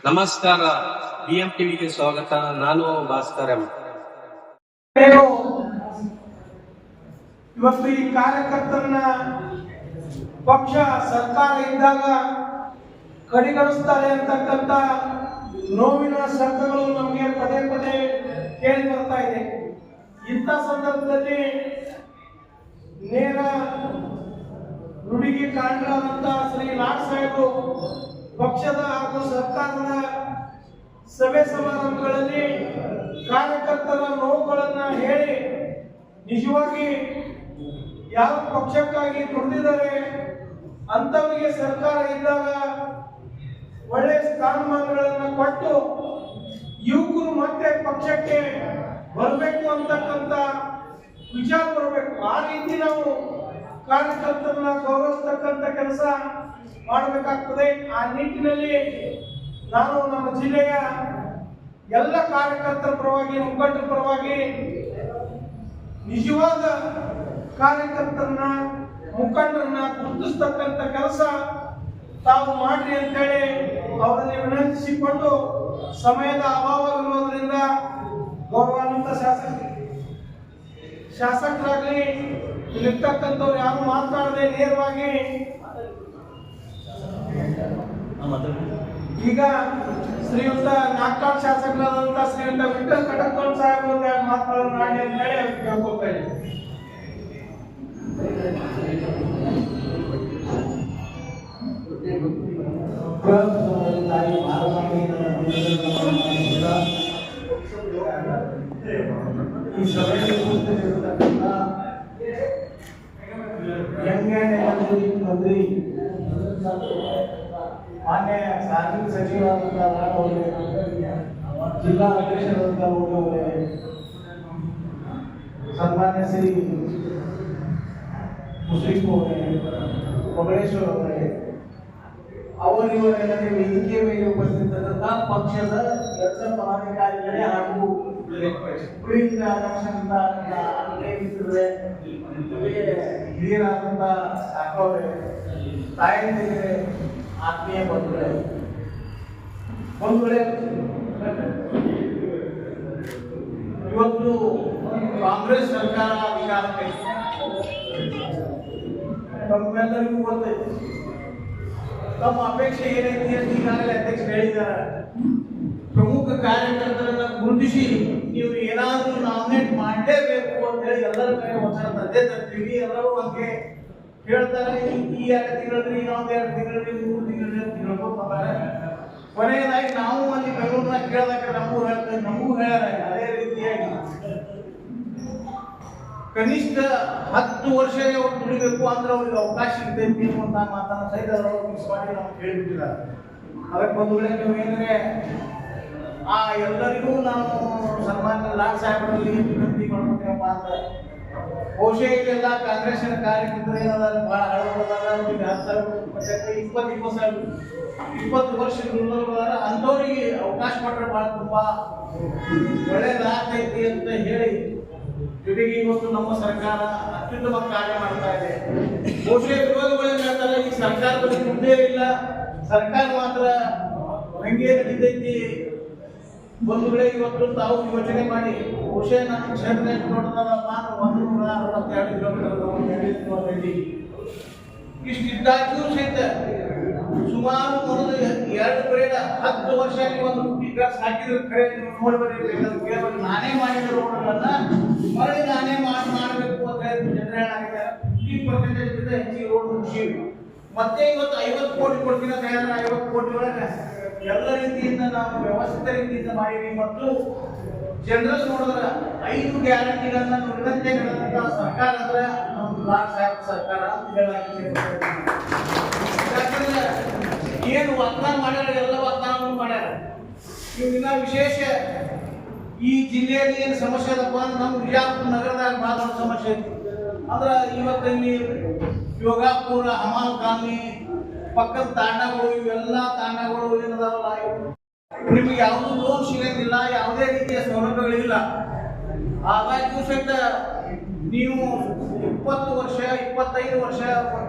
ನಮಸ್ಕಾರ, BM ಟಿವಿಗೆ ಸ್ವಾಗತ. ನಾನು ಭಾಸ್ಕರ್ ಎಂ. ಇವತ್ತು ಈ ಕಾರ್ಯಕರ್ತರನ್ನ ಪಕ್ಷ ಸರ್ಕಾರ ಇದ್ದಾಗ ಕಡೆಗಣಿಸ್ತಾರೆ ಅಂತಕ್ಕಂಥ ನೋವಿನ ಶಬ್ದಗಳು ನಮಗೆ ಪದೇ ಪದೇ ಕೇಳಿ ಬರ್ತಾ ಇದೆ. ಇಂಥ ಸಂದರ್ಭದಲ್ಲಿ ನೇರ ನುಡಿಗೆ ಕಾರಣರಾದಂಥ ಶ್ರೀ ಲಾಡ್ ಸಾಹೇಬರು ಪಕ್ಷದ ಹಾಗೂ ಸರ್ಕಾರದ ಸಭೆ ಸಮಾರಂಭಗಳಲ್ಲಿ ಕಾರ್ಯಕರ್ತರ ನೋವುಗಳನ್ನ ಹೇಳಿ ನಿಜವಾಗಿ ಯಾವ ಪಕ್ಷಕ್ಕಾಗಿ ದುಡಿದಿದ್ದಾರೆ ಅಂತವರಿಗೆ ಸರ್ಕಾರ ಇದ್ದಾಗ ಒಳ್ಳೆ ಸ್ಥಾನಮಾನಗಳನ್ನ ಕೊಟ್ಟು ಯುವಕರು ಮತ್ತೆ ಪಕ್ಷಕ್ಕೆ ಬರಬೇಕು ಅಂತಕ್ಕಂಥ ವಿಚಾರ ಬರಬೇಕು. ಆ ರೀತಿ ನಾವು ಕಾರ್ಯಕರ್ತರನ್ನ ಗೌರವಿಸ್ತಕ್ಕಂಥ ಕೆಲಸ ಮಾಡಬೇಕಾಗ್ತದೆ. ಆ ನಿಟ್ಟಿನಲ್ಲಿ ನಾನು ನಮ್ಮ ಜಿಲ್ಲೆಯ ಎಲ್ಲ ಕಾರ್ಯಕರ್ತರ ಪರವಾಗಿ, ಮುಖಂಡರ ಪರವಾಗಿ ನಿಜವಾದ ಕಾರ್ಯಕರ್ತರನ್ನ, ಮುಖಂಡರನ್ನ ಗುರುತಿಸ್ತಕ್ಕಂಥ ಕೆಲಸ ತಾವು ಮಾಡ್ರಿ ಅಂತೇಳಿ ಅವರಲ್ಲಿ ವಿನಂತಿಸಿಕೊಂಡು, ಸಮಯದ ಅಭಾವವಿರುವುದರಿಂದ ಗೌರವಾನ್ವಿತ ಶಾಸಕರಾಗಲಿ ಇಲ್ಲಿರ್ತಕ್ಕಂಥವ್ರು ಯಾರು ಮಾತನಾಡದೆ ನೇರವಾಗಿ ಈಗ ಶ್ರೀಯುತ ನಾಗ್ಟಾಳ್ ಶಾಸಕರಾದಂತಹ ಶ್ರೀಯುತ ವಿಠಲ್ ಕಟಕ್ಕೋಳ್ ಸಾಹೇಬರು ಮಾತನಾಡೋದು ಮಾಡಿ ಅಂತ ಹೇಳಿ ಕೇಳ್ಕೊಳ್ತಾ ಇದ್ದೀನಿ. ಈ ಸಭೆಯಲ್ಲಿ ಕೂತಿರತಕ್ಕಂಥ ಯಂಗ್ ಅಂಡ್ ಎನರ್ಜೆಟಿಕ್ ಮಂತ್ರಿ, ಮಾನ್ಯ ಕಾರ್ಮಿಕ ಸಚಿವರಾದಂತಹ ಲಾಡ್ ಅವರೇ, ಜಿಲ್ಲಾ ಅಧ್ಯಕ್ಷರಾದಂತಹ ಅವರೇ, ಸನ್ಮಾನ್ಯ ಶ್ರೀ ಮುಸ್ಲಿಂ ಅವರೇ, ಮೊಗಳೇಶ್ವರ ಅವರೇ, ಅವರಿವರೆಲ್ಲರೂ ವೇದಿಕೆ ಮೇಲೆ ಉಪಸ್ಥಿತರಾದಂತಹ ಪಕ್ಷದ ಕೆಲಸ ಪದಾಧಿಕಾರಿಗಳೇ ಹಾಗೂ ಉಳಿದ ಆಗಮಿಸಿದಂತ ಹಿರಿಯರಾದಂತ ಅಕ್ಕವರೇ, ತಾಯಂದಿರೇ, ಆತ್ಮೀಯ ಬಂಧುಗಳೇ, ಇವತ್ತು ಕಾಂಗ್ರೆಸ್ ಸರ್ಕಾರ ಅಧಿಕಾರಕ್ಕೆ ತಮ್ಮೆಲ್ಲರಿಗೂ ಗೊತ್ತೈತಿ. ತಮ್ಮ ಅಪೇಕ್ಷೆ ಏನೈತಿ ಅಂತ ಈಗಾಗಲೇ ಅಧ್ಯಕ್ಷರು ಹೇಳಿದ್ದಾರೆ. ಪ್ರಮುಖ ಕಾರ್ಯಕರ್ತರನ್ನ ಗುರುತಿಸಿ ನೀವು ಏನಾದರೂ ನಾಮಿನೇಟ್ ಮಾಡಲೇಬೇಕು ಅಂತ ಹೇಳಿ ಎಲ್ಲರ ಕಡೆ ವಚನ ತಂದೆ ತರ್ತೀವಿ. ಎಲ್ಲರೂ ಹಂಗೆ ಹೇಳ್ತಾರೆ, ಈ 2 ತಿಂಗಳಲ್ಲಿ, ಇನ್ನೊಂದು 2 ತಿಂಗಳಲ್ಲಿ, 3 ತಿಂಗಳಲ್ಲಿ ಅಂತ ಹೇಳ್ಕೊತಾರೆ. ಕೊನೆಯದಾಗಿ ನಾವು ಅಲ್ಲಿ ಬೆಂಗಳೂರಿನಾಗ ಕೇಳಿದಾಗ ನಮಗೂ ಹೇಳ್ಯಾರ ಅದೇ ರೀತಿಯಾಗಿ ಕನಿಷ್ಠ 10 ವರ್ಷ ಅವ್ರು ದುಡಿಬೇಕು ಅಂದ್ರೆ ಅವ್ರಿಗೆ ಅವಕಾಶ ಇರ್ತೈತಿ ಅನ್ನುವಂಥ ಮಾತನ್ನ ಸಹಿತ ಅವರು ಮಿಸ್ ಮಾಡಿ ನಾವು ಕೇಳಿಬಿಟ್ಟಿದ್ದಾರೆ. ಅದಕ್ಕೆ ಬಂಧುಗಳೇ, ನೀವು ಏನಂದ್ರೆ ಆ ಎಲ್ಲರಿಗೂ ನಾವು ಸನ್ಮಾನ್ಯ ಲಾಡ್ ಸಾಹೇಬರಲ್ಲಿ ವಿನಂತಿ ಮಾಡ್ಬೇಕಪ್ಪ ಅಂದ್ರೆ, ಬಹುಶಃ ಇಲ್ಲೆಲ್ಲ ಕಾಂಗ್ರೆಸ್ಸಿನ ಕಾರ್ಯಕರ್ತರು ಏನದಾರ ಬಹಳ ಹಳಬರದಾರ, 20 ವರ್ಷ ದುಡಿದವರಾರ, ಅಂಥವ್ರಿಗೆ ಅವಕಾಶ ಕೊಟ್ಟರೆ ಬಹಳ ತುಂಬಾ ಒಳ್ಳೇದಾಗ್ತೈತಿ ಅಂತ ಹೇಳಿ, ಜೊತೆಗೆ ಇವತ್ತು ನಮ್ಮ ಸರ್ಕಾರ ಅತ್ಯುತ್ತಮ ಕಾರ್ಯ ಮಾಡ್ತಾ ಇದೆ. ಬಹುಶಃ ವಿರೋಧಿಗಳೇನು ಹೇಳ್ತಾರೆ, ಈ ಸರ್ಕಾರದಲ್ಲಿ ಮುಂದೆ ಇಲ್ಲ, ಸರ್ಕಾರ ಮಾತ್ರ ಹಂಗೆ ನಡೀತೈತಿ. ಬಂಧುಗಳೇ, ಇವತ್ತು ತಾವು ಯೋಚನೆ ಮಾಡಿ, ಬಹುಶಃ ನನ್ನ ಕ್ಷೇತ್ರ ಎಷ್ಟು ದೊಡ್ಡದಪ್ಪ ಅಂದ್ರೆ 162 ಕಿಲೋಮೀಟರ್ ಇಷ್ಟಿದ್ದಾಗ್ಯೂ ಸಹಿತ ಸುಮಾರು ಮೊದಲು 2 ಗ್ರೇಡ್ 10 ವರ್ಷ ಒಂದು ಟಿಕೆಟ್ಸ್ ಹಾಕಿದ್ರೆ ಕರೆ ನೋಡ್ಬೇಕು, ನಾನೇ ಮಾಡಿದ ರೋಡ್ಗಳನ್ನ ಮರಳಿ ನಾನೇ ಮಾಡಬೇಕು ಅಂತ ಹೇಳಿ ಜನರು ಹೇಳಾಗಿದ್ದಾರೆ. 50% ಹೆಚ್ಚಿಗೆ ರೋಡ್ ಮುಗಿಸಿವಿ. ಮತ್ತೆ ಇವತ್ತು 50 ಕೋಟಿ ಕೊಡ್ತೀನಿ ಅಂತ ಹೇಳಿದ್ರೆ 50 ಕೋಟಿ ಒಳಗೆ ಎಲ್ಲ ರೀತಿಯಿಂದ ನಾವು ವ್ಯವಸ್ಥಿತ ರೀತಿಯಿಂದ ಮಾಡಿವಿ. ಮತ್ತು ಜನರಲ್ ನೋಡಿದ್ರೆ 5 ಗ್ಯಾರಂಟಿಗಳನ್ನ ನಿರ್ಣಯ ನಡೆದಂತಹ ಸರ್ಕಾರ ಅಂದ್ರೆ ಲಾಡ್ ಸಾಹೇಬ್ ಸರ್ಕಾರ ಅಂತ ಹೇಳಲಾಗಿದೆ. ಯಾಕಂದ್ರೆ ಏನು ವಾಗ್ದಾನ ಮಾಡ್ಯಾರ, ಎಲ್ಲ ವಾಗ್ದಾನಗಳು ಮಾಡ್ಯಾರ. ಇನ್ನ ವಿಶೇಷ ಈ ಜಿಲ್ಲೆಯಲ್ಲಿ ಏನು ಸಮಸ್ಯೆ ಅದಪ್ಪ ಅಂದ್ರೆ ನಮ್ಮ ವಿಜಯಪುರ ನಗರದಾಗ ಬಹಳ ದೊಡ್ಡ ಸಮಸ್ಯೆ ಐತಿ. ಅಂದ್ರೆ ಇವತ್ತಲ್ಲಿ ಯೋಗಾಪುರ, ಹಮಾಲ್ ಕಾಲನಿ, ಪಕ್ಕದ ತಾಂಡಗಳು, ಇವೆಲ್ಲ ತಾಂಡಗಳು ಏನದಾವಲ್ಲ, ನಿಮಗೆ ಯಾವುದೂ ಲೋನ್ ಸಿಗಂಗಿಲ್ಲ, ಯಾವುದೇ ರೀತಿಯ ಸೌಲಭ್ಯಗಳಿಲ್ಲ. ಹಾಗಾಗಿ ಸಹಿತ ನೀವು 20 ವರ್ಷ 25 ವರ್ಷ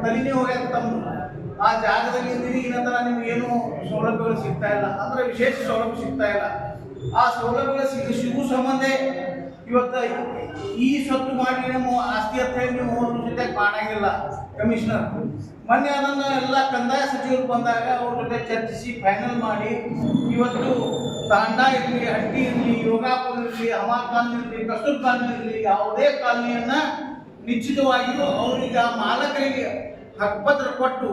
ತಲೆನೇ ಹೋಗ್ಯಾಕ ತಮ್ಮ ಆ ಜಾಗದಲ್ಲಿ ಇದ್ದೀರಿ, ಈ ನಂತರ ನಿಮ್ಗೇನು ಸೌಲಭ್ಯಗಳು ಸಿಗ್ತಾ ಇಲ್ಲ, ಅಂದ್ರೆ ವಿಶೇಷ ಸೌಲಭ್ಯ ಸಿಗ್ತಾ ಇಲ್ಲ. ಆ ಸೌಲಭ್ಯಗಳು ಸಿಗುವ ಸಂಬಂಧ ಇವತ್ತ ಈ ಸ್ವತ್ತು ಮಾಡಿ ನಮ್ಮ ಆಸ್ತಿ ಅಂತ ಹೇಳಿ ನೀವು ಅವ್ರ ಜೊತೆ ಮಾಡಂಗಿಲ್ಲ. ಕಮಿಷನರ್ ಮೊನ್ನೆ ಅದನ್ನ ಎಲ್ಲ ಕಂದಾಯ ಸಚಿವರು ಬಂದಾಗ ಅವ್ರ ಜೊತೆ ಚರ್ಚಿಸಿ ಫೈನಲ್ ಮಾಡಿ ಇವತ್ತು ತಾಂಡ ಇರಲಿ, ಹಟ್ಟಿ ಇರಲಿ, ಯೋಗಾಪುರ ಇರಲಿ, ಹಮಾರ್ ಕಾಲನಿ ಇರಲಿ, ಕಸ್ತೂರ್ ಕಾಲನಿ ಇರಲಿ, ಯಾವುದೇ ಕಾಲನಿಯನ್ನ ನಿಶ್ಚಿತವಾಗಿಯೂ ಅವರಿಗೆ ಆ ಮಾಲಕರಿಗೆ ಹಕ್ಕುಪತ್ರ ಕೊಟ್ಟು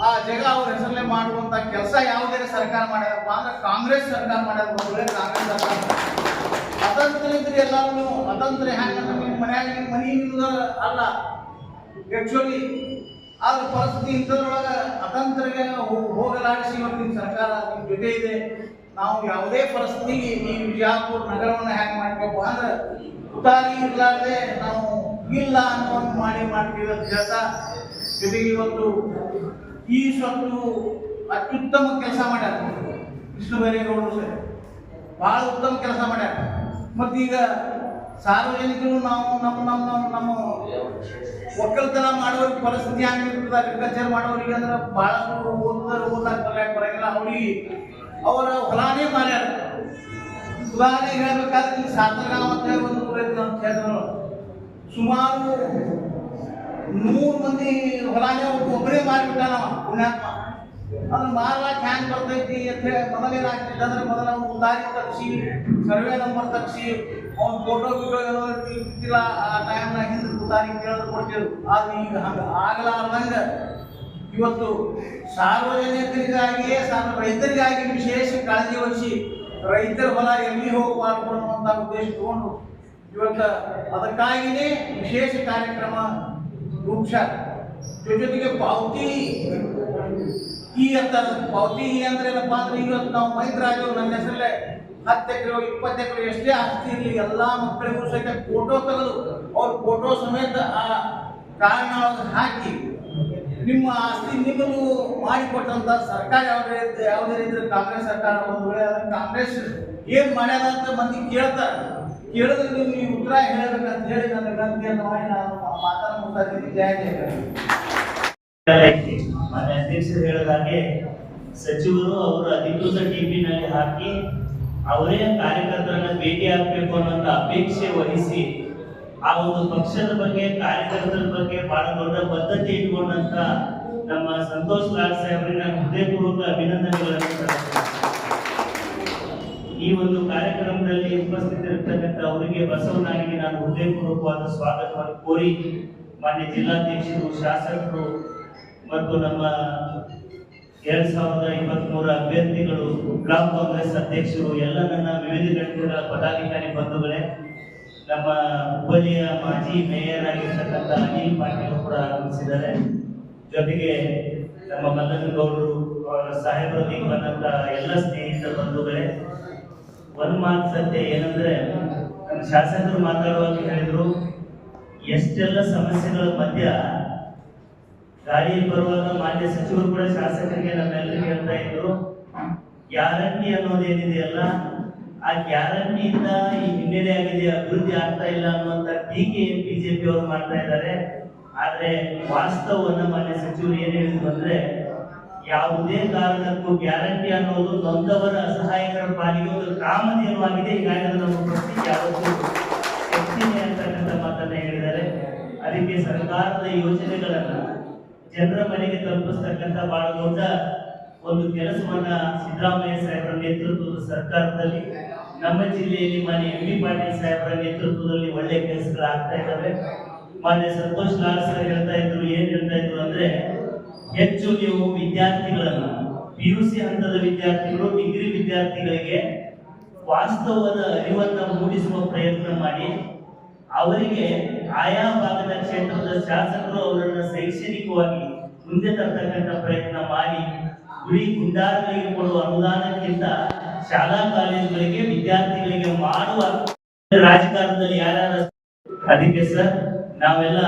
ಆ ಜಾಗ ಅವ್ರ ಹೆಸರಲ್ಲೇ ಮಾಡುವಂತ ಕೆಲಸ ಯಾವುದೇ ಸರ್ಕಾರ ಮಾಡ್ಯಾರಪ್ಪ ಅಂದ್ರೆ ಕಾಂಗ್ರೆಸ್ ಸರ್ಕಾರ ಮಾಡ್ಯಾರ. ಕಾಂಗ್ರೆಸ್ ಸರ್ಕಾರ ಅತಂತ್ರ ಇದ್ರೆ ಎಲ್ಲರೂ ಅತಂತ್ರ ಹ್ಯಾಂಗ ನಿಮ್ಮ ಮನ್ಯಾಗ ನಿಮ್ಮ ಮನಿ ನಿಮ್ದು ಅಲ್ಲ ಆಕ್ಚುಲಿ. ಆದ್ರ ಪರಿಸ್ಥಿತಿ ಇಂಥದ್ರೊಳಗ ಅತಂತ್ರಿಗೆ ಹೋಗಲಾಡಿಸಿ ಇವತ್ತಿನ ಸರ್ಕಾರ ನಿಮ್ಮ ಜೊತೆ ಇದೆ. ನಾವು ಯಾವುದೇ ಪರಿಸ್ಥಿತಿಗೆ ಈ ವಿಜಯಪುರ ನಗರವನ್ನು ಹ್ಯಾಂಗ್ ಮಾಡ್ಬೇಕು ಅಂದ್ರೆ ಉದಾರಿ ಇರ್ಲಾರ್ದೆ ನಾವು ಇಲ್ಲ ಅನ್ನೋದು ಮಾಡ್ತೀವಿ ಅಂತ ಹೇಳ್ತಾ, ಜೊತೆಗೆ ಇವತ್ತು ಈ ಸ್ವತ್ತು ಅತ್ಯುತ್ತಮ ಕೆಲಸ ಮಾಡ್ಯಾರ ಕೃಷ್ಣ ಬೈರೇಗೌಡರು ಸರ್, ಬಹಳ ಉತ್ತಮ ಕೆಲಸ ಮಾಡ್ಯಾರ. ಮತ್ತೀಗ ಸಾರ್ವಜನಿಕರು ನಾವು ನಮ್ಮ ಒಕ್ಕಲ್ತನ ಮಾಡುವ ಪರಿಸ್ಥಿತಿ ಆಗಿರ್ತದೆ. ಅಗ್ರಿಕಲ್ಚರ್ ಮಾಡೋರಿಗೆ ಅಂದ್ರೆ ಬಹಳಷ್ಟು ಓದಲಾಕ ಬರಂಗಿಲ್ಲ, ಅವ್ರಿಗೆ ಅವರ ಹೊಲಾನೇ ಮಾಡ್ಯಾರ. ಉದಾಹರಣೆ ಹೇಳ್ಬೇಕಾದ್ರೆ ಇಲ್ಲಿ ಸಾತರಗಾಂವ್ ಅಂತ ಹೇಳಿ ಒಂದು ಊರ ಐತಿ ನಮ್ಮ ಕ್ಷೇತ್ರ, ಸುಮಾರು 100 ಮಂದಿ ಹೊಲಾನೇ ಒಬ್ಬರೇ ಮಾರಿಬಿಟ್ಟಾನ ಪುಣ್ಯಾತ್ಮ. ಅದನ್ನ ಮಾರ್ಲಾಕ ಹ್ಯಾಂಗ್ ಬರ್ತೈತಿ ಅಂತ ಹೇಳಿ ಮೊದಲೇನಾಗ್ತೈತೆ ಅಂದ್ರೆ ಮೊದಲ ಅವ್ನು ಉದಾರಿ ತಗ್ಸಿ, ಸರ್ವೆ ನಂಬರ್ ತಗ್ಸಿ, ಅವ್ನ ಫೋಟೋ ಗಿಟೋ ಏನೋ ಇರ್ತಿಲ್ಲ. ಆ ಟೈಮ್ನಾಗ ಹಿಂದೆ ಉದಾರಿ ಕೇಳೋದು ಕೊಡ್ತಿದ್ರು. ಆದ್ರೆ ಈಗ ಹಂಗೆ ಆಗಲಾರ್ದಂಗ ಇವತ್ತು ಸಾರ್ವಜನಿಕರಿಗಾಗಿಯೇ ರೈತರಿಗಾಗಿ ವಿಶೇಷ ಕಾಳಜಿ ವಹಿಸಿ ರೈತರ ಹೊಲ ಎಲ್ಲಿ ಹೋಗಬಾರ್ದು ಅನ್ನುವಂಥ ಉದ್ದೇಶ ತಗೊಂಡು ಇವತ್ತು ಅದಕ್ಕಾಗಿಯೇ ವಿಶೇಷ ಕಾರ್ಯಕ್ರಮ ರೂಪಿಸ್ಯಾರ. ಜೊತೆಗೆ ಪಾವತಿ ಅಂತ ಪಾವತಿ ಅಂದ್ರೆ ಏನಪ್ಪಾ ಅಂದ್ರೆ ಇವತ್ತು ನಾವು ಮೈತ್ರಾಜು ನನ್ನ ಹೆಸರಲ್ಲೇ 10 ಎಕರೆ 20 ಎಕರೆ ಎಷ್ಟೇ ಆಸ್ತಿ ಇರಲಿ ಎಲ್ಲಾ ಮಕ್ಕಳಿಗೂ ಸಹಿತ ಫೋಟೋ ತೆಗೆದು ಅವ್ರ ಫೋಟೋ ಸಮೇತ ಆ ಕಾರಣ ಹಾಕಿ ನಿಮ್ಮ ಆಸ್ತಿ ನಿಮ್ಮನ್ನು ಮಾಡಿಕೊಟ್ಟಂತ ಸರ್ಕಾರ ಯಾವುದೇ ರೀತಿ ಕಾಂಗ್ರೆಸ್ ಸರ್ಕಾರ ಒಂದು ವೇಳೆ ಅದನ್ನ ಕಾಂಗ್ರೆಸ್ ಏನ್ ಮಾಡ್ಯಾರ ಅಂತ ಮಂದಿ ಕೇಳಿದ್ರೆ ನೀವು ಉತ್ತರ ಹೇಳಬೇಕಂತ ಹೇಳಿ ನನ್ನ ವಿನಂತಿಯನ್ನು ಮಾಡಿ ನಾನು ಮಾತನ್ನು ಮುಗ್ತಾ ಇದ್ದೀನಿ. ಜಯ ಮಾನ್ಯ ಅಧ್ಯಕ್ಷರು ಹೇಳಿದ ಹಾಗೆ ಸಚಿವರು ಅವರು ಅಧಿಕೃತ ಟಿಪಿನಲ್ಲಿ ಹಾಕಿ ಅವರೇ ಕಾರ್ಯಕರ್ತರನ್ನ ಭೇಟಿ ಆಗಬೇಕು ಅನ್ನೋ ಅಪೇಕ್ಷೆ ವಹಿಸಿ ಆ ಒಂದು ಪಕ್ಷದ ಬಗ್ಗೆ ಕಾರ್ಯಕರ್ತರ ಬಗ್ಗೆ ಬಹಳ ದೊಡ್ಡ ಬದ್ಧತೆ ಇಟ್ಕೊಂಡಂತ ನಮ್ಮ ಸಂತೋಷ್ ಲಾಡ್ ಸಾಹೇಬ್ರಿಗೆ ನಾನು ಹೃದಯಪೂರ್ವಕ ಅಭಿನಂದನೆಗಳನ್ನು ಸಲ್ಲಿಸುತ್ತೇನೆ. ಈ ಒಂದು ಕಾರ್ಯಕ್ರಮದಲ್ಲಿ ಉಪಸ್ಥಿತರಿರ್ತಕ್ಕಂಥ ಅವರಿಗೆ ಬಸವನಾಗಿಗೆ ನಾನು ಹೃದಯಪೂರ್ವಕವಾದ ಸ್ವಾಗತವನ್ನು ಕೋರಿ ಮಾನ್ಯ ಜಿಲ್ಲಾಧ್ಯಕ್ಷರು, ಶಾಸಕರು ಮತ್ತು ನಮ್ಮ 2023 ಅಭ್ಯರ್ಥಿಗಳು, ಬ್ಲಾಕ್ ಕಾಂಗ್ರೆಸ್ ಅಧ್ಯಕ್ಷರು, ಎಲ್ಲ ನನ್ನ ವಿವಿಧ ಘಟಕಗಳ ಪದಾಧಿಕಾರಿ ಬಂಧುಗಳೇ, ನಮ್ಮ ಹುಬ್ಬಳ್ಳಿಯ ಮಾಜಿ ಮೇಯರ್ ಆಗಿರ್ತಕ್ಕಂಥ ಅನಿಲ್ ಪಾಟೀಲ್ ಕೂಡ ಆಗಮಿಸಿದ್ದಾರೆ. ಜೊತೆಗೆ ನಮ್ಮ ಮಲ್ಲನಗೌಡರು ಸಾಹೇಬರೊಂದಿಗೆ ಬಂದಂತ ಎಲ್ಲ ಸ್ನೇಹಿತ ಬಂಧುಗಳೇ, ಒಂದು ಮಾತು ಸತ್ಯ ಏನಂದ್ರೆ ನಮ್ಮ ಶಾಸಕರು ಮಾತಾಡುವಾಗ ಹೇಳಿದ್ರು, ಎಷ್ಟೆಲ್ಲ ಸಮಸ್ಯೆಗಳ ಮಧ್ಯ ಗಾಡಿಯಲ್ಲಿ ಬರುವಾಗ ಮಾನ್ಯ ಸಚಿವರು ಕೂಡ ಶಾಸಕರಿಗೆ ನಮ್ಮೆಲ್ಲರಿಗೆ ಹೇಳ್ತಾ ಇದ್ರು, ಗ್ಯಾರಂಟಿ ಅನ್ನೋದೇನಿದೆಯಲ್ಲ ಆ ಗ್ಯಾರಂಟಿಯಿಂದ ಈ ಹಿನ್ನಡೆ ಆಗಿದೆ, ಅಭಿವೃದ್ಧಿ ಆಗ್ತಾ ಇಲ್ಲ ಅನ್ನುವಂತ ಟೀಕೆ ಬಿಜೆಪಿ ಅವರು ಮಾಡ್ತಾ ಇದ್ದಾರೆ. ಆದ್ರೆ ವಾಸ್ತವವನ್ನ ಮಾನ್ಯ ಸಚಿವರು ಏನ್ ಹೇಳಿದ್ರು ಅಂದ್ರೆ, ಯಾವುದೇ ಕಾರಣಕ್ಕೂ ಗ್ಯಾರಂಟಿ ಅನ್ನೋದು ನೊಂದವರ ಅಸಹಾಯಕರ ಪಾಲಿಗೆ ಒಂದು ಕಾಮಧೇನುವಾಗಿದೆ, ಹೀಗಾಗಿ ನಮ್ಮ ಪ್ರಶ್ನೆಗೆ ಯಾವತ್ತೂ ಹೆಚ್ಚಿನ ಅಂತಕ್ಕಂಥ ಮಾತನ್ನ ಹೇಳಿದ್ದಾರೆ. ಅದಕ್ಕೆ ಸರ್ಕಾರದ ಯೋಜನೆಗಳನ್ನ ಜನರ ಮನೆಗೆ ತಲುಪಿಸ್ತಕ್ಕಂಥ ಬಹಳ ದೊಡ್ಡ ಒಂದು ಕೆಲಸವನ್ನ ಸಿದ್ದರಾಮಯ್ಯ ಸಾಹೇಬರ ನೇತೃತ್ವದ ಸರ್ಕಾರದಲ್ಲಿ ನಮ್ಮ ಜಿಲ್ಲೆಯಲ್ಲಿ ಮಾನ್ಯ ಎಂ ಬಿ ಪಾಟೀಲ್ ಸಾಹೇಬರ ನೇತೃತ್ವದಲ್ಲಿ ಒಳ್ಳೆ ಕೆಲಸಗಳು ಆಗ್ತಾ ಇದ್ದಾವೆ. ಮಾನ್ಯ ಸಂತೋಷ್ ಲಾಡ್ ಸರ್ ಹೇಳ್ತಾ ಇದ್ರು, ಏನ್ ಹೇಳ್ತಾ ಇದ್ರು ಅಂದ್ರೆ, ಹೆಚ್ಚು ನೀವು ವಿದ್ಯಾರ್ಥಿಗಳನ್ನ PUC ಹಂತದ ವಿದ್ಯಾರ್ಥಿಗಳು, ಡಿಗ್ರಿ ವಿದ್ಯಾರ್ಥಿಗಳಿಗೆ ವಾಸ್ತವದ ಅರಿವನ್ನ ಮೂಡಿಸುವ ಪ್ರಯತ್ನ ಮಾಡಿ ಅವರಿಗೆ ಆಯಾ ಭಾಗದ ಕ್ಷೇತ್ರದ ಶಾಸಕರು ಅವರನ್ನ ಶೈಕ್ಷಣಿಕವಾಗಿ ಮುಂದೆ ತರ್ತಕ್ಕಂಥ ಪ್ರಯತ್ನ ಮಾಡಿ, ಗುಡಿ ಗುಂಡಾರಗಳಿಗೆ ಕೊಡುವ ಅನುದಾನಕ್ಕಿಂತ ಶಾಲಾ ಕಾಲೇಜುಗಳಿಗೆ ವಿದ್ಯಾರ್ಥಿಗಳಿಗೆ ಮಾಡುವ ರಾಜಕಾರಣದಲ್ಲಿ ಯಾರ್ಯಾರು. ಅದಕ್ಕೆ ಸರ್ ನಾವೆಲ್ಲ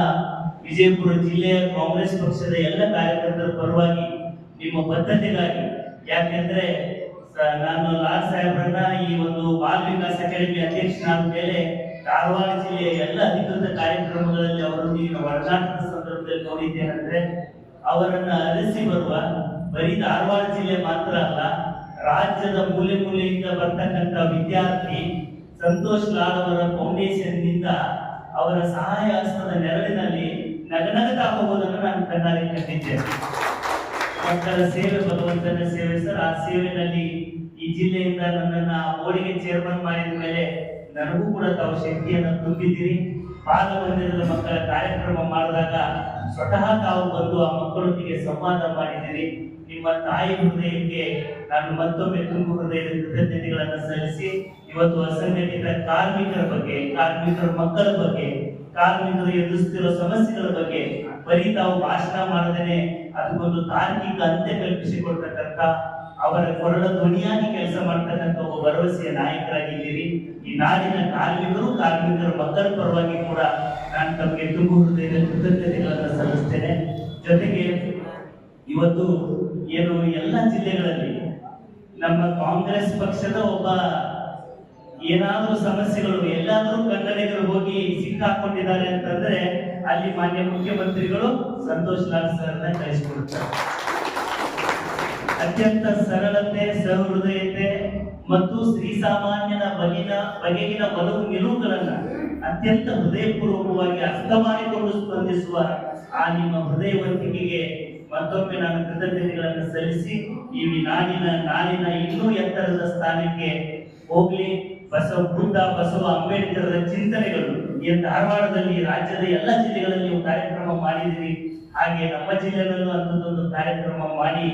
ವಿಜಯಪುರ ಜಿಲ್ಲೆಯ ಕಾಂಗ್ರೆಸ್ ಪಕ್ಷದ ಎಲ್ಲ ಕಾರ್ಯಕರ್ತರ ಪರವಾಗಿ ನಿಮ್ಮ ಬದ್ಧತೆಗಾಗಿ, ಯಾಕೆಂದ್ರೆ ನಾನು ಲಾಡ್ ಸಾಹೇಬ್ರನ್ನ ಈ ಒಂದು ಬಾಲ ವಿಕಾಸ್ ಅಕಾಡೆಮಿ ಅಧ್ಯಕ್ಷನಾದ ಮೇಲೆ ಕಾರವಾರ ಜಿಲ್ಲೆಯ ಎಲ್ಲ ಅಧಿಕೃತ ಕಾರ್ಯಕ್ರಮಗಳಲ್ಲಿ ಅವರೊಂದಿಗೆ ಒಡನಾಟದ ಸಂದರ್ಭದಲ್ಲಿ ನೋಡಿದ್ದೇನೆಂದ್ರೆ, ಅವರನ್ನ ಅರಸಿ ಬರುವ ಬರೀ ಧಾರವಾಡ ಜಿಲ್ಲೆ ಮಾತ್ರ ಅಲ್ಲ, ರಾಜ್ಯದ ಮೂಲೆ ಮೂಲೆಯಿಂದ ಬರ್ತಕ್ಕಂಥ ವಿದ್ಯಾರ್ಥಿ ಸಂತೋಷ್ ಲಾಲ್ ಅವರ ಫೌಂಡೇಶನ್ ನಿಂದ ಅವರ ಸಹಾಯ ಹಸ್ತದ ನೆರಳಿನಲ್ಲಿ ನಗನಗತಾ ಹೋಗುವುದನ್ನು ನಾನು ಕಣ್ಣಾರೆ ಕಂಡಿದ್ದೇನೆ. ಮಕ್ಕಳ ಸೇವೆ ಭಗವಂತನ ಸೇವೆ ಸರ್. ಆ ಸೇವೆಯಲ್ಲಿ ಈ ಜಿಲ್ಲೆಯಿಂದ ನನ್ನನ್ನ ಬೋರ್ಡಿಗೆ ಚೇರ್ಮನ್ ಮಾಡಿದ ಮೇಲೆ ನನಗೂ ಕೂಡ ತಾವು ಶಕ್ತಿಯನ್ನು ತುಂಬಿದ್ದೀರಿ. ಬಾಲ ಮಂದಿರದ ಮಕ್ಕಳ ಕಾರ್ಯಕ್ರಮ ಮಾಡಿದಾಗ ಸ್ವತಃ ತಾವು ಬಂದು ಆ ಮಕ್ಕಳೊಂದಿಗೆ ಸಂವಾದ ಮಾಡಿದ್ದೀರಿ. ನಿಮ್ಮ ತಾಯಿ ಹೃದಯಕ್ಕೆ ನಾನು ಮತ್ತೊಮ್ಮೆ ತುಂಬು ಹೃದಯದ ಕೃತಜ್ಞತೆಗಳನ್ನು ಸಲ್ಲಿಸಿ ಇವತ್ತು ಅಸಂಘಟಿತ ಕಾರ್ಮಿಕರ ಬಗ್ಗೆ, ಕಾರ್ಮಿಕರ ಮಕ್ಕಳ ಬಗ್ಗೆ, ಕಾರ್ಮಿಕರು ಎದುರಿಸುತ್ತಿರುವ ಸಮಸ್ಯೆಗಳ ಬಗ್ಗೆ ಬರೀ ತಾವು ಭಾಷಣ ಮಾಡದೇನೆ ಅದಕ್ಕೊಂದು ತಾರ್ಕಿಕ ಅಂತ್ಯ ಕಲ್ಪಿಸಿಕೊಡ್ತಕ್ಕಂಥ, ಅವರ ಕೊರಳ ಧ್ವನಿಯಾಗಿ ಕೆಲಸ ಮಾಡ್ತಕ್ಕಂಥ ಒಬ್ಬ ಭರವಸೆಯ ನಾಯಕರಾಗಿದ್ದೀರಿ. ಈ ನಾಡಿನ ಕಾರ್ಮಿಕರು, ಕಾರ್ಮಿಕರ ಮಕ್ಕಳ ಪರವಾಗಿ ಕೂಡ ನಾನು ತಮಗೆ ತುಂಬು ಹೃದಯದ ಕೃತಜ್ಞತೆಗಳನ್ನು ಸಲ್ಲಿಸ್ತೇನೆ. ಜೊತೆಗೆ ಇವತ್ತು ಏನು ಎಲ್ಲ ಜಿಲ್ಲೆಗಳಲ್ಲಿ ನಮ್ಮ ಕಾಂಗ್ರೆಸ್ ಪಕ್ಷದ ಒಬ್ಬ ಏನಾದರೂ ಸಮಸ್ಯೆಗಳು ಎಲ್ಲಾದರೂ ಕನ್ನಡಿಗರು ಹೋಗಿ ಸಿಕ್ಕಾಕೊಂಡಿದ್ದಾರೆ ಅಂತಂದ್ರೆ ಅಲ್ಲಿ ಮಾನ್ಯ ಮುಖ್ಯಮಂತ್ರಿಗಳು ಸಂತೋಷ್ ಲಾಲ್ ಸರ್ನ ಕಳಿಸಿಕೊಡ್ತಾರೆ. ಅತ್ಯಂತ ಸರಳತೆ, ಸಹೃದಯತೆ ಮತ್ತು ಶ್ರೀಸಾಮಾನ್ಯನ ಬಗೆಗಿನ ಒಲವು ನಿಲುವುಗಳನ್ನ ಅತ್ಯಂತ ಹೃದಯಪೂರ್ವಕವಾಗಿ ಅರ್ಥ ಮಾಡಿಕೊಂಡು ಸ್ಪಂದಿಸುವ ಆ ನಿಮ್ಮ ಹೃದಯವಂತಿಕೆಗೆ ಮತ್ತೊಮ್ಮೆ ನಾನು ಕೃತಜ್ಞತೆಗಳನ್ನು ಸಲ್ಲಿಸಿ ಈ ನಾಡಿನ ಇನ್ನೂ ಎತ್ತರದ ಸ್ಥಾನಕ್ಕೆ ಹೋಗ್ಲಿ. ಬುದ್ಧ ಬಸವ ಅಂಬೇಡ್ಕರ್ ಚಿಂತನೆಗಳು ಈ ಧಾರವಾಡದಲ್ಲಿ, ರಾಜ್ಯದ ಎಲ್ಲ ಜಿಲ್ಲೆಗಳಲ್ಲಿ ನೀವು ಕಾರ್ಯಕ್ರಮ ಮಾಡಿದಿರಿ. ಹಾಗೆ ನಮ್ಮ ಜಿಲ್ಲೆಯಲ್ಲೂ ಅಂಥದ್ದೊಂದು ಕಾರ್ಯಕ್ರಮ ಮಾಡಿ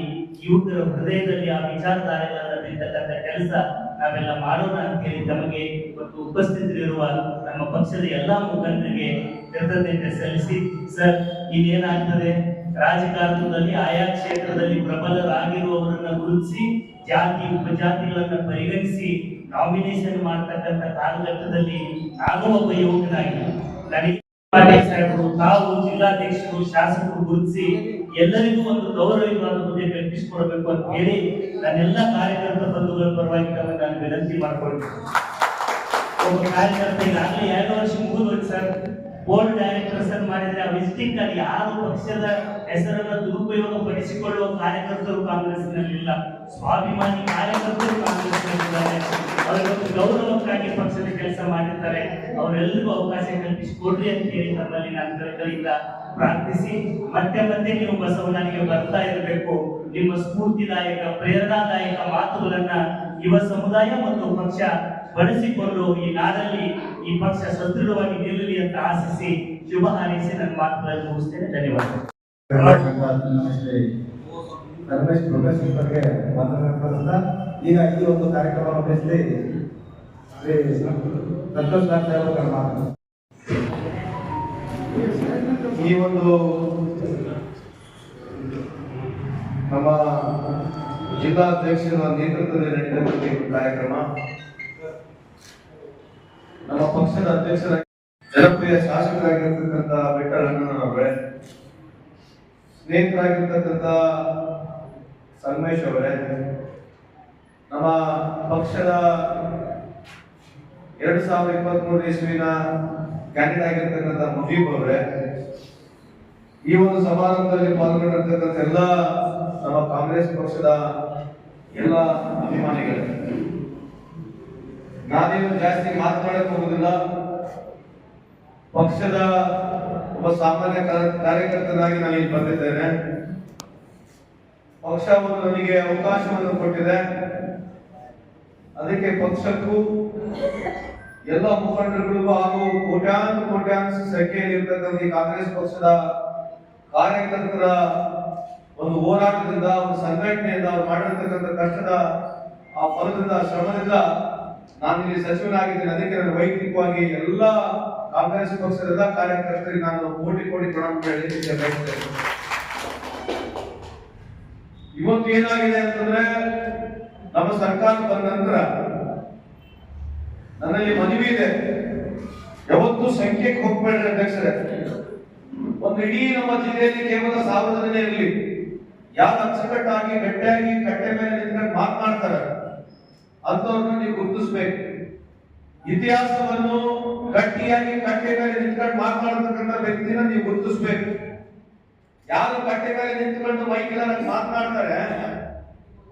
ಯುವಕರ ಹೃದಯದಲ್ಲಿ ಆ ವಿಚಾರಧಾರೆಗಳನ್ನು ಬಿತ್ತಕ್ಕಂಥ ಕೆಲಸ ನಾವೆಲ್ಲ ಮಾಡೋಣ ಅಂತ ಹೇಳಿ ತಮಗೆ ಇವತ್ತು ಉಪಸ್ಥಿತರಿರುವ ನಮ್ಮ ಪಕ್ಷದ ಎಲ್ಲಾ ಮುಖಂಡರಿಗೆ ಕೃತಜ್ಞತೆ ಸಲ್ಲಿಸಿ, ಸರ್ ಇನ್ನೇನಾಗ್ತದೆ, ರಾಜಕಾರಣದಲ್ಲಿ ಆಯಾ ಕ್ಷೇತ್ರದಲ್ಲಿ ಪ್ರಬಲರಾಗಿರುವವರನ್ನ ಗುರುತಿಸಿ ಜಾತಿ ಉಪಜಾತಿಗಳನ್ನ ಪರಿಗಣಿಸಿ ನಾಮಿನೇಷನ್ ಮಾಡತಕ್ಕಂಥ ಕಾಲಘಟ್ಟದಲ್ಲಿ ನಾನು ಒಬ್ಬ ಯುವಕನಾಗಿ ನನಗೆ ಸಾಹೇಬರು, ತಾವು ಜಿಲ್ಲಾಧ್ಯಕ್ಷರು, ಶಾಸಕರು ಗುರುತಿಸಿ ಎಲ್ಲರಿಗೂ ಒಂದು ಗೌರವಯುತವಾದ ಹುದ್ದೆ ಕಲ್ಪಿಸಿಕೊಡಬೇಕು ಅಂತ ಹೇಳಿ ನನ್ನೆಲ್ಲ ಕಾರ್ಯಕರ್ತ ಬಂಧುಗಳ ಪರವಾಗಿ ನಾನು ವಿನಂತಿ ಮಾಡ್ಕೊಳ್ತೀನಿ. ಒಬ್ಬ ಕಾರ್ಯಕರ್ತ ಈಗಾಗಲೇ 2 ವರ್ಷ ಮುಗಿದೋಯ್ತು ಸರ್. ಬೋರ್ಡ್ ಡೈರೆಕ್ಟರ್ಸ್ ಅನ್ನು ಮಾಡಿದ್ರೆ ಆ ವಿಸಿಟಿಂಗ್ ಅಲ್ಲಿ ಯಾರು ಪಕ್ಷದ ಹೆಸರನ್ನು ದುರುಪಯೋಗ ಪಡಿಸಿಕೊಳ್ಳುವ ಕಾರ್ಯಕರ್ತರು ಕಾಂಗ್ರೆಸ್ನಲ್ಲಿ ಇಲ್ಲ. ಸ್ವಾಭಿಮಾನಿ ಕಾರ್ಯಕರ್ತರು ಕಾಂಗ್ರೆಸ್ನಲ್ಲಿದ್ದಾರೆ. ಅವರೊಂದು ಗೌರವಕ್ಕಾಗಿ ಪಕ್ಷದ ಕೆಲಸ ಮಾಡಿರ್ತಾರೆ. ಅವರೆಲ್ಲರಿಗೂ ಅವಕಾಶ ಕಲ್ಪಿಸಿಕೊಡ್ರಿ ಅಂತ ಹೇಳಿ ತಮ್ಮಲ್ಲಿ ನಾನು ಕಳಕಳಿಯಿಂದ ಪ್ರಾರ್ಥಿಸಿ, ಮತ್ತೆ ನೀವು ಬಸವಣ್ಣನಿಗೆ ಬರ್ತಾ ಇರಬೇಕು. ನಿಮ್ಮ ಸ್ಫೂರ್ತಿದಾಯಕ, ಪ್ರೇರಣಾದಾಯಕ ಮಾತುಗಳನ್ನ ಯುವ ಸಮುದಾಯ ಮತ್ತು ಪಕ್ಷ ಬಳಸಿಕೊಂಡು ಈ ನಾಡಲ್ಲಿ ಈ ಪಕ್ಷ ಸದೃಢವಾಗಿ ನಿಲ್ಲಲಿ ಅಂತ ಆಶಿಸಿ ಶುಭ ಹಾರೈಸಿ ನನ್ನ ಮಾತುಗಳನ್ನು ಮುಗಿಸ್ತೇನೆ. ಧನ್ಯವಾದ. ಈಗ ಈ ಒಂದು ಕಾರ್ಯಕ್ರಮ ನಡೆಸಿ ಸಂತೋಷ್ ಲಾಲ್ ಸಾಹೇಬರ ಮಾತು. ಈ ಒಂದು ನಮ್ಮ ಜಿಲ್ಲಾಧ್ಯಕ್ಷರ ನೇತೃತ್ವದಲ್ಲಿ ನಡೆದಂತ ಕಾರ್ಯಕ್ರಮ ನಮ್ಮ ಪಕ್ಷದ ಅಧ್ಯಕ್ಷರ ಜನಪ್ರಿಯ ಶಾಸಕರಾಗಿರ್ತಕ್ಕಂಥ ಬೆಟ್ಟರಣ್ಣನವರೇ, ಸ್ನೇಹಿತರಾಗಿರ್ತಕ್ಕಂಥ ಸಂಗಮೇಶ್ ಅವರೇ, ನಮ್ಮ ಪಕ್ಷದ 2023 ಇಸ್ವಿನ ಕ್ಯಾಂಡಿಡೇಟ್ ಆಗಿರ್ತಕ್ಕಂಥ ಮುಜೀಬ್ ಅವರೇ, ಈ ಒಂದು ಸಮಾರಂಭದಲ್ಲಿ ಪಾಲ್ಗೊಂಡಿರ್ತಕ್ಕಂಥ ಎಲ್ಲ ನಮ್ಮ ಕಾಂಗ್ರೆಸ್ ಪಕ್ಷದ ಎಲ್ಲ ಅಭಿಮಾನಿಗಳೇ, ನಾನೇನು ಜಾಸ್ತಿ ಮಾತನಾಡಕ್ಕೆ ಹೋಗುದಿಲ್ಲ. ಪಕ್ಷದ ಒಬ್ಬ ಸಾಮಾನ್ಯ ಕಾರ್ಯಕರ್ತನಾಗಿ ನಾನು ಇಲ್ಲಿ ಬಂದಿದ್ದೇನೆ. ಪಕ್ಷ ಒಂದು ನನಗೆ ಅವಕಾಶವನ್ನು ಕೊಟ್ಟಿದೆ. ಅದಕ್ಕೆ ಪಕ್ಷಕ್ಕೂ ಎಲ್ಲ ಮುಖಂಡರುಗಳಿಗೂ ಹಾಗೂ ಕೋಟ್ಯಾಂಶ ಸಂಖ್ಯೆಯಲ್ಲಿ ಇರ್ತಕ್ಕಂಥ ಕಾಂಗ್ರೆಸ್ ಪಕ್ಷದ ಕಾರ್ಯಕರ್ತರ ಒಂದು ಹೋರಾಟದಿಂದ, ಒಂದು ಸಂಘಟನೆಯಿಂದ ಅವ್ರು ಮಾಡಿರ್ತಕ್ಕಂಥ ಕಷ್ಟದ ಆ ಫಲದಿಂದ, ಶ್ರಮದಿಂದ ನಾನು ಇಲ್ಲಿ ಸಚಿವನಾಗಿದ್ದೇನೆ. ಅದಕ್ಕೆ ನಾನು ವೈಯಕ್ತಿಕವಾಗಿ ಎಲ್ಲ ಕಾಂಗ್ರೆಸ್ ಪಕ್ಷದ ಎಲ್ಲ ಕಾರ್ಯಕರ್ತರಿಗೆ ನಾನು ಕೋಟಿ ಪ್ರಣಾಮ ಬಯಸ್ತೇನೆ. ಇವತ್ತು ಏನಾಗಿದೆ ಅಂತಂದ್ರೆ, ನಮ್ಮ ಸರ್ಕಾರ ಬಂದ ನಂತರ ನನ್ನಲ್ಲಿ ಮನವಿ ಇದೆ, ಯಾವತ್ತು ಸಂಖ್ಯೆಗೆ ಹೋಗ್ಬೇಡ್ರಿ ಅಧ್ಯಕ್ಷರೇ. ಒಂದು ಇಡೀ ನಮ್ಮ ಜಿಲ್ಲೆಯಲ್ಲಿ ಕೇವಲ 1000 ಜನ ಇರಲಿ, ಯಾರು ಅಚ್ಚುಕಟ್ಟಾಗಿ ಗಟ್ಟಿಯಾಗಿ ಕಟ್ಟೆ ಮೇಲೆ ನಿಂತ್ಕೊಂಡು ಮಾತನಾಡ್ತಾರೆ ಅಂತವ್ರನ್ನ ನೀವು ಗುರುತಿಸ್ಬೇಕು. ಇತಿಹಾಸವನ್ನು ಗಟ್ಟಿಯಾಗಿ ಕಟ್ಟೆ ಮೇಲೆ ನಿಂತ್ಕೊಂಡು ಮಾತನಾಡ್ತಕ್ಕಂಥ ವ್ಯಕ್ತಿನ ನೀವು ಗುರುತಿಸ್ಬೇಕು. ಯಾರು ಕಟ್ಟೆ ಮೇಲೆ ನಿಂತ್ಕೊಂಡು ಮೈಕೆಲ್ಲ ಮಾತನಾಡ್ತಾರೆ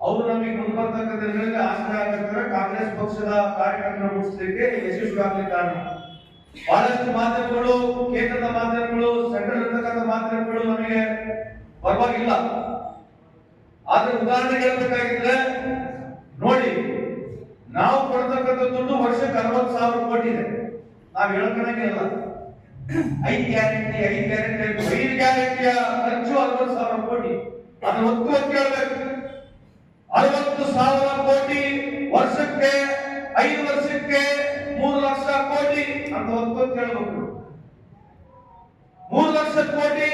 ಅವರು ನಮಗೆ ಮುಂದೆ ಬರ್ತಕ್ಕಂಥ ದಿನಗಳಲ್ಲಿ ಆಶ್ರಯ ಆಗಿರ್ತಾರೆ. ಕಾಂಗ್ರೆಸ್ ಪಕ್ಷದ ಕಾರ್ಯಕ್ರಮ ಮುಗಿಸಲಿಕ್ಕೆ ಯಶಸ್ವಿ ಆಗಲಿ ಕಾರಣ. ಬಹಳಷ್ಟು ಮಾಧ್ಯಮಗಳು, ಕೇಂದ್ರದ ಮಾಧ್ಯಮಗಳು, ಸೆಂಟ್ರಲ್ ಇರ್ತಕ್ಕಂಥ ಮಾಧ್ಯಮಗಳು ನಮಗೆ ಪರವಾಗಿಲ್ಲ. ಆದ್ರೆ ಉದಾಹರಣೆ ಹೇಳ್ಬೇಕಾಗಿದ್ರೆ ನೋಡಿ, ನಾವು ಕೊಡ್ತಕ್ಕಂಥ ದುಡ್ಡು ವರ್ಷಕ್ಕೆ 60,000 ಕೋಟಿ ಇದೆ. ನಾವು ಹೇಳ್ಕೊಳಂಗಿಲ್ಲ 5 ಗ್ಯಾರಂಟಿ 5 ಗ್ಯಾರಂಟಿಯ ಖರ್ಚು 60,000 ಕೋಟಿ. ಅದನ್ನ ಒತ್ತು ಹೇಳ್ಬೇಕು. 60,000 ಕೋಟಿ ವರ್ಷಕ್ಕೆ, 5 ವರ್ಷಕ್ಕೆ 3 ಲಕ್ಷ ಕೋಟಿ ಅಂತ ಒತ್ತು ಹೇಳ್ಬೇಕು. 3 ಲಕ್ಷ ಕೋಟಿ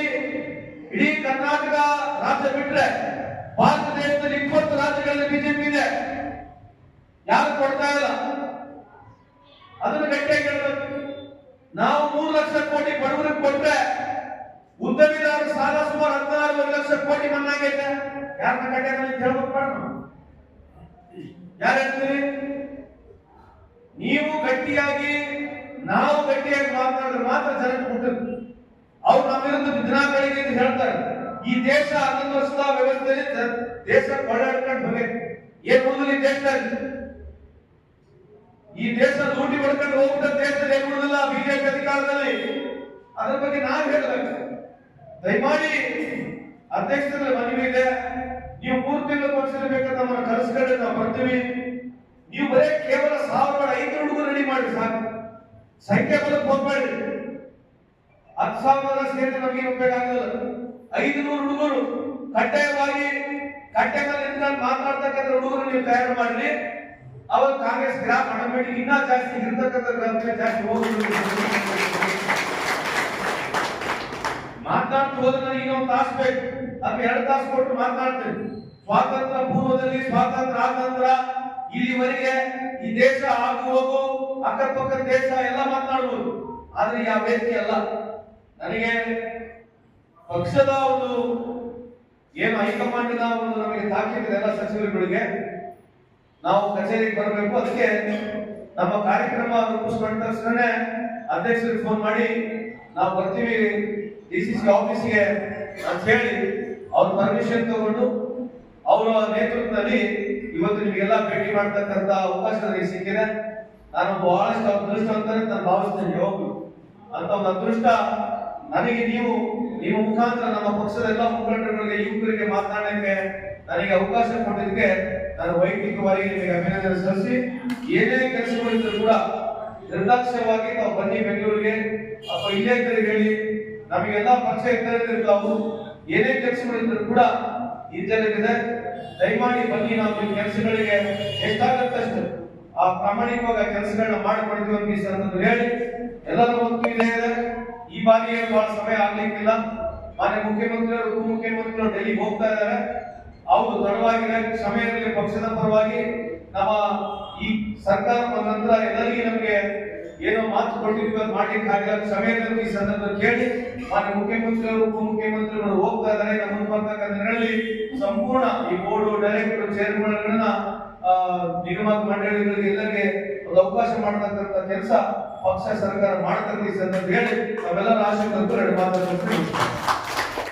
ಇಡೀ ಕರ್ನಾಟಕ ರಾಜ್ಯ ಬಿಟ್ರೆ ಭಾರತ ದೇಶದಲ್ಲಿ 20 ರಾಜ್ಯಗಳಲ್ಲಿ ಬಿಜೆಪಿ ಇದೆ. ಯಾರು ಕೊಡ್ತಾ ಇಲ್ಲ, ಅದನ್ನು ಗಟ್ಟಿಯಾಗಿ ಹೇಳ್ಬೇಕು. ನಾವು 3 ಲಕ್ಷ ಕೋಟಿ ಬಡವರಿಗೆ ಕೊಟ್ರೆ ಉದ್ಯಮಿದಾರರ ಸಾಲ ಸುಮಾರು 16 ಲಕ್ಷ ಕೋಟಿ ಮನ್ನಾ ಆಗೈತೆ. ಯಾರನ್ನ ಗಟ್ಟಿಯಾಗಿ ಹೇಳ್ಬೇಕು ಬೇಡ? ಯಾರು ಹೇಳ್ತೀರಿ? ನೀವು ಗಟ್ಟಿಯಾಗಿ, ನಾವು ಗಟ್ಟಿಯಾಗಿ ಮಾತನಾಡಿದ್ರೆ ಮಾತ್ರ ಜನಕ್ಕೆ ಮುಟ್ಟುತ್ತೆ. ಅವ್ರು ನಮ್ಮ ವಿರುದ್ಧ ದಿನಗಳಿಗೆ ಹೇಳ್ತಾರೆ. ಈ ದೇಶ 11 ವರ್ಷದ ವ್ಯವಸ್ಥೆಯಲ್ಲಿ ದೇಶ ಕೊಳ್ಳಾಡ್ಕೊಂಡು ಹೋಗೈತೆ. ಏನ್ ಉಳಿದಿಲ್ಲ ಈ ದೇಶದಲ್ಲಿ? ಈ ದೇಶ ಲೂಟಿ ಹೊಡ್ಕೊಂಡು ಹೋಗ್ಬಿಟ್ಟ ದೇಶದಲ್ಲಿ ಏನು ಉಳಿದಿಲ್ಲ ಬಿಜೆಪಿ ಅಧಿಕಾರದಲ್ಲಿ. ಅದ್ರ ಬಗ್ಗೆ ನಾವು ಹೇಳಬೇಕು. ದಯಮಾಡಿ ಅಧ್ಯಕ್ಷರಲ್ಲಿ ಮನವಿ ಇದೆ, ನೀವು 3 ತಿಂಗಳು ವರ್ಷಬೇಕಂತ ನಮ್ಮನ್ನು ಕರೆಸ್ಕೊಂಡ್ರೆ ನಾವು ಬರ್ತೀವಿ. ನೀವು ಬರೇ ಕೇವಲ 1,500 ಹುಡುಗರು ರೆಡಿ ಮಾಡಿ ಸಾಕು. ಸಂಖ್ಯೆ ಬಲಕ್ಕೆ ಹೋಗ್ಬೇಡಿ. 10,000 ಸೇರಿದ್ರೆ ನಮಗೆ ಉಪಯೋಗ ಆಗಲ್ಲ. 500 ಹುಡುಗರು ಕಡ್ಡಾಯವಾಗಿ ಕಟ್ಟೆ ಮೇಲೆ ನಿಂತ್ಕೊಂಡು ಮಾತನಾಡ್ತಕ್ಕಂಥ ಹುಡುಗರು ನೀವು ತಯಾರು ಮಾಡ್ರಿ. ಅವಾಗ ಕಾಂಗ್ರೆಸ್ ಗ್ರಾಫ್ ಆಟೋಮೆಟಿಕ್ ಇನ್ನೂ ಜಾಸ್ತಿ ಇರ್ತಕ್ಕಂಥ ಗ್ರಾಫ್ ಜಾಸ್ತಿ ಹೋಗ್ಬೋದು. ಮಾತನಾಡ್ತು ಹೋದ್ರೆ ನನಗೆ ಇನ್ನೊಂದು ತಾಸು ಬೇಕು, ಅದು 2 ತಾಸು ಕೊಟ್ಟು ಮಾತನಾಡ್ತೇನೆ. ಸ್ವಾತಂತ್ರ್ಯ ಪೂರ್ವದಲ್ಲಿ, ಸ್ವಾತಂತ್ರ್ಯ ಆದ ನಂತರ ಇಲ್ಲಿವರೆಗೆ ಈ ದೇಶ ಆಗು ಹೋಗು, ಅಕ್ಕಪಕ್ಕದ ದೇಶ ಎಲ್ಲ ಮಾತನಾಡ್ಬೋದು. ಆದ್ರೆ ಯಾವ ವೇದಿಕೆ ಅಲ್ಲ. ನನಗೆ ಪಕ್ಷದ ಒಂದು ಏನು ಹೈಕಮಾಂಡಿನ ಒಂದು ನಮಗೆ ತಾಕೀತು ಎಲ್ಲ ಸಚಿವರುಗಳಿಗೆ ನಾವು ಕಚೇರಿಗೆ ಬರಬೇಕು. ಅದಕ್ಕೆ ನಮ್ಮ ಕಾರ್ಯಕ್ರಮ ರೂಪಿಸ್ಕೊಂಡ ತಕ್ಷಣ ಅಧ್ಯಕ್ಷರಿಗೆ ಫೋನ್ ಮಾಡಿ ನಾವು ಬರ್ತೀವಿ ಡಿಸಿಸಿ ಆಫೀಸ್ಗೆ ಅಂತ ಹೇಳಿ ಅವ್ರ ಪರ್ಮಿಷನ್ ತಗೊಂಡು ಅವರ ನೇತೃತ್ವದಲ್ಲಿ ಇವತ್ತು ನಿಮಗೆಲ್ಲ ಭೇಟಿ ಮಾಡ್ತಕ್ಕಂಥ ಅವಕಾಶ ನನಗೆ ಸಿಕ್ಕಿದೆ. ನಾನು ಬಹಳಷ್ಟು ಅದೃಷ್ಟ ಅಂತಾನೆ ನಾನು ಭಾವಿಸ್ತೇನೆ. ಯಾವಾಗಲೂ ಅಂತ ಒಂದು ಅದೃಷ್ಟ ನನಗೆ ನೀವು ಮುಖಾಂತರ ನಮ್ಮ ಪಕ್ಷದ ಎಲ್ಲ ಮುಖಂಡರುಗಳಿಗೆ, ಯುವಕರಿಗೆ ಮಾತನಾಡಕ್ಕೆ ನನಗೆ ಅವಕಾಶ ಕೊಟ್ಟಿದ್ದಕ್ಕೆ ನಾನು ವೈಯಕ್ತಿಕವಾಗಿ ನಿಮಗೆ ಅಭಿನಂದನೆ ಸಲ್ಲಿಸಿ, ಏನೇ ಕೆಲಸಗಳಿದ್ರು ಕೂಡ ನಿರ್ದಾಕ್ಷಿಣ್ಯವಾಗಿ ನಾವು ಬನ್ನಿ ಬೆಂಗಳೂರಿಗೆ ಅಥವಾ ಇಲ್ಲೇ ಇದ್ದರೆ ಹೇಳಿ, ನಮಗೆಲ್ಲ ಪಕ್ಷ ಇರ್ತಾವು. ಏನೇ ಕೆಲಸಗಳಿದ್ರು ಕೂಡ ಇಂಜಲಿದೆ, ದಯಮಾಡಿ ಬನ್ನಿ. ನಾವು ನಿಮ್ಮ ಕೆಲಸಗಳಿಗೆ ಎಷ್ಟಾಗತ್ತಷ್ಟು ಆ ಪ್ರಾಮಾಣಿಕವಾಗಿ ಆ ಕೆಲಸಗಳನ್ನ ಮಾಡಿಕೊಡ್ತೀವಿ ಅಂತ ಈ ಸಂದರ್ಭದಲ್ಲಿ ಹೇಳಿ, ಎಲ್ಲರ ಒತ್ತು ಇದೆ. ಈ ಬಾರಿ ಏನು ಬಹಳ ಸಮಯ ಆಗ್ಲಿಕ್ಕಿಲ್ಲ. ಮಾನ್ಯ ಮುಖ್ಯಮಂತ್ರಿಯವರು, ಉಪಮುಖ್ಯಮಂತ್ರಿಗಳು ಡೆಲ್ಲಿಗೆ ಹೋಗ್ತಾ ಇದ್ದಾರೆ. ಅವರು ತಡವಾಗಿದೆ, ಕ್ಷಮೆಯಲ್ಲಿ ಪಕ್ಷದ ಪರವಾಗಿ ನಮ್ಮ ಈ ಸರ್ಕಾರ ಬಂದ ನಂತರ ಎಲ್ಲರಿಗೂ ನಮಗೆ ಏನೋ ಮಾತು ಕೊಟ್ಟಿದ್ವಿ ಅದು ಮಾಡ್ಲಿಕ್ಕೆ ಆಗಿಲ್ಲ. ಕ್ಷಮೆಯನ್ನು ಈ ಸಂದರ್ಭದಲ್ಲಿ ಕೇಳಿ, ಮಾನ್ಯ ಮುಖ್ಯಮಂತ್ರಿಯವರು, ಉಪಮುಖ್ಯಮಂತ್ರಿಗಳು ಹೋಗ್ತಾ ಇದ್ದಾರೆ. ನಮ್ಮ ಬರ್ತಕ್ಕಂಥ ದಿನಗಳಲ್ಲಿ ಸಂಪೂರ್ಣ ಈ ಬೋರ್ಡು, ಡೈರೆಕ್ಟರ್, ಚೇರ್ಮನ್ಗಳನ್ನ ನಿಗಮ ಮಂಡಳಿಗಳಿಗೆ ಎಲ್ಲರಿಗೆ ಒಂದು ಅವಕಾಶ ಮಾಡತಕ್ಕಂಥ ಕೆಲಸ ಪಕ್ಷ ಸರ್ಕಾರ ಮಾಡತಕ್ಕಂಥ ಈ ಸಂದರ್ಭ ಹೇಳಿ ನಾವೆಲ್ಲರ ಆಶೀರ್ವಾದ ಮಾತಾಡ್ತಾರೆ.